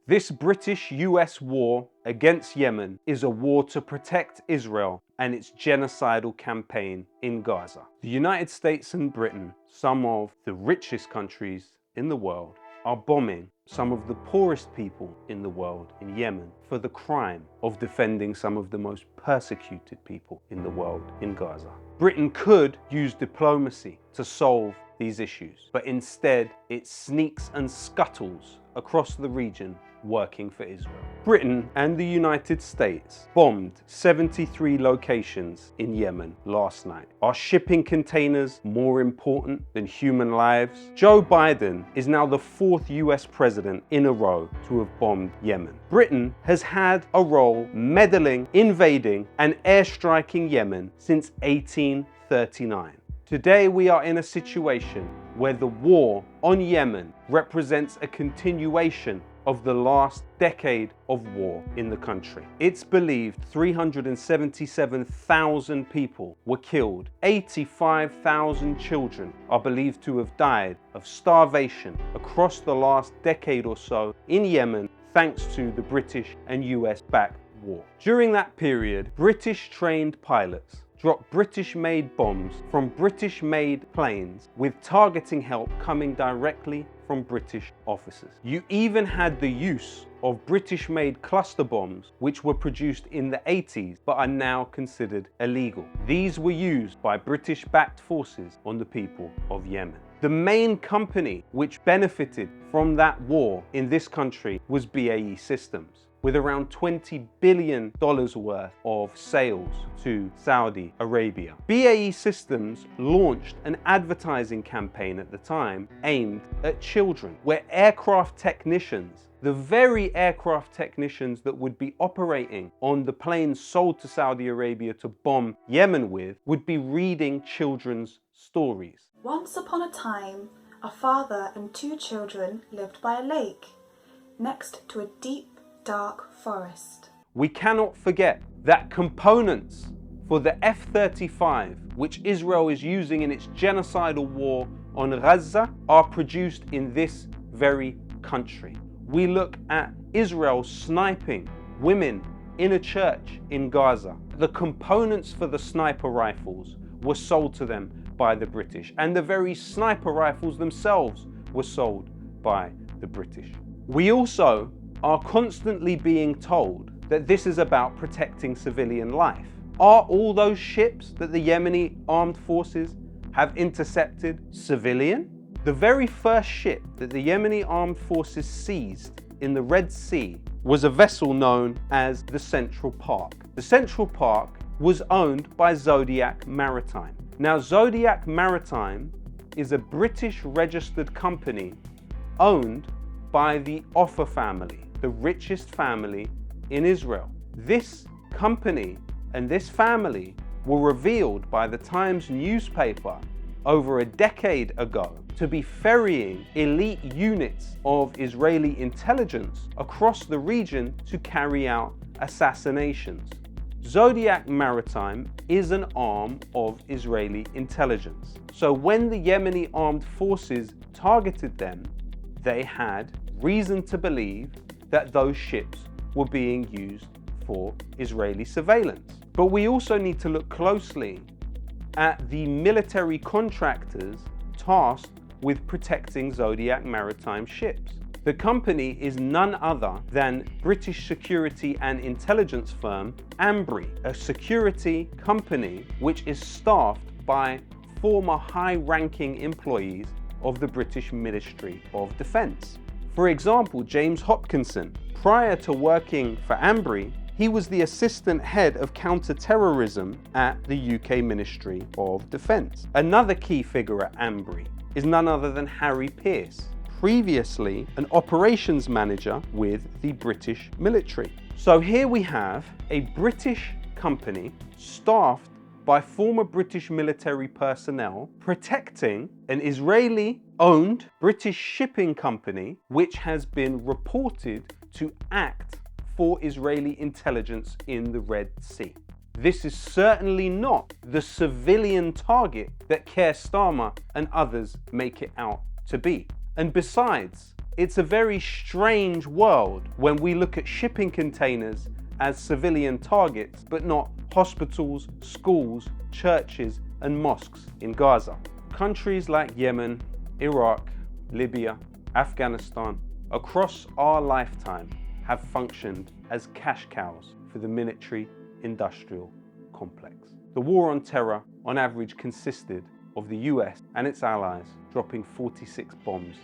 This British-US war against Yemen is a war to protect Israel and its genocidal campaign in Gaza. The United States and Britain, some of the richest countries in the world, are bombing some of the poorest people in the world in Yemen for the crime of defending some of the most persecuted people in the world in Gaza. Britain could use diplomacy to solve these issues, but instead it sneaks and scuttles across the region working for Israel. Britain and the United States bombed 73 locations in Yemen last night. Are shipping containers more important than human lives? Joe Biden is now the 4th US president in a row to have bombed Yemen. Britain has had a role meddling, invading, and airstriking Yemen since 1839. Today we are in a situation where the war on Yemen represents a continuation of the last decade of war in the country. It's believed 377,000 people were killed. 85,000 children are believed to have died of starvation across the last decade or so in Yemen, thanks to the British and US-backed war. During that period, British-trained pilots dropped British-made bombs from British-made planes with targeting help coming directly from British officers. You even had the use of British-made cluster bombs, which were produced in the 80s but are now considered illegal. These were used by British-backed forces on the people of Yemen. The main company which benefited from that war in this country was BAE Systems, with around $20 billion worth of sales to Saudi Arabia. BAE Systems launched an advertising campaign at the time aimed at children, where aircraft technicians, the very aircraft technicians that would be operating on the planes sold to Saudi Arabia to bomb Yemen with, would be reading children's stories. Once upon a time, a father and 2 children lived by a lake, next to a deep, dark forest. We cannot forget that components for the F-35, which Israel is using in its genocidal war on Gaza, are produced in this very country. We look at Israel sniping women in a church in Gaza. The components for the sniper rifles were sold to them by the British, and the very sniper rifles themselves were sold by the British. We also are constantly being told that this is about protecting civilian life. Are all those ships that the Yemeni armed forces have intercepted civilian? The very first ship that the Yemeni armed forces seized in the Red Sea was a vessel known as the Central Park. The Central Park was owned by Zodiac Maritime. Now, Zodiac Maritime is a British registered company owned by the Offer family, the richest family in Israel. This company and this family were revealed by the Times newspaper over a decade ago to be ferrying elite units of Israeli intelligence across the region to carry out assassinations. Zodiac Maritime is an arm of Israeli intelligence. So when the Yemeni armed forces targeted them, they had reason to believe that those ships were being used for Israeli surveillance. But we also need to look closely at the military contractors tasked with protecting Zodiac Maritime ships. The company is none other than British security and intelligence firm Ambry, a security company which is staffed by former high-ranking employees of the British Ministry of Defence. For example, James Hopkinson, prior to working for Ambry, he was the assistant head of counter-terrorism at the UK Ministry of Defence. Another key figure at Ambry is none other than Harry Pearce, previously an operations manager with the British military. So here we have a British company staffed by former British military personnel protecting an Israeli-owned British shipping company which has been reported to act for Israeli intelligence in the Red Sea. This is certainly not the civilian target that Keir Starmer and others make it out to be. And besides, It's a very strange world when we look at shipping containers as civilian targets, but not hospitals, schools, churches, and mosques in Gaza. Countries like Yemen, Iraq, Libya, Afghanistan, across our lifetime have functioned as cash cows for the military-industrial complex. The war on terror, on average, consisted of the US and its allies dropping 46 bombs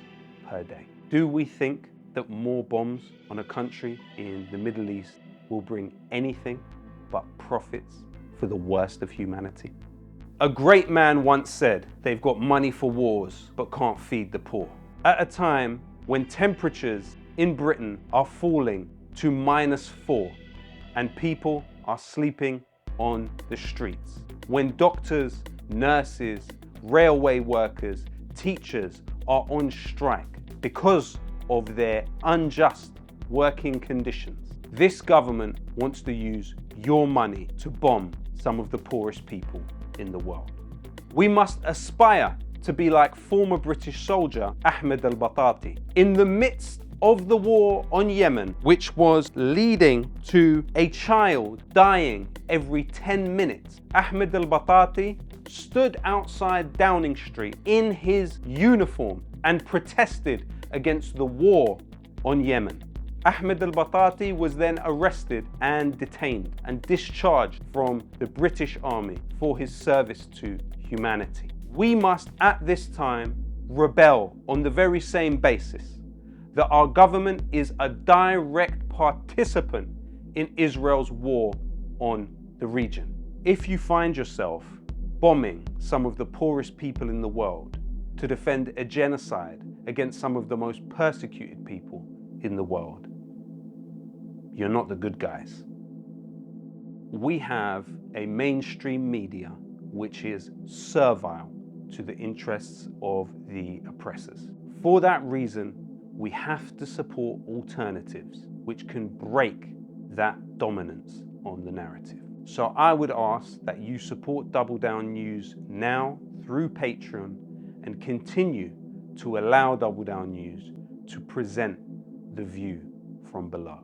per day. Do we think that more bombs on a country in the Middle East will bring anything but profits for the worst of humanity? A great man once said, they've got money for wars but can't feed the poor. At a time when temperatures in Britain are falling to -4 and people are sleeping on the streets, when doctors, nurses, railway workers, teachers are on strike because of their unjust working conditions, this government wants to use your money to bomb some of the poorest people in the world. We must aspire to be like former British soldier Ahmed al-Batati. In the midst of the war on Yemen, which was leading to a child dying every 10 minutes, Ahmed al-Batati stood outside Downing Street in his uniform and protested against the war on Yemen. Ahmed al-Batati was then arrested and detained and discharged from the British Army for his service to humanity. We must at this time rebel on the very same basis that our government is a direct participant in Israel's war on the region. If you find yourself bombing some of the poorest people in the world to defend a genocide against some of the most persecuted people in the world, you're not the good guys. We have a mainstream media which is servile to the interests of the oppressors. For that reason, we have to support alternatives which can break that dominance on the narrative. So I would ask that you support Double Down News now through Patreon and continue to allow Double Down News to present the view from below.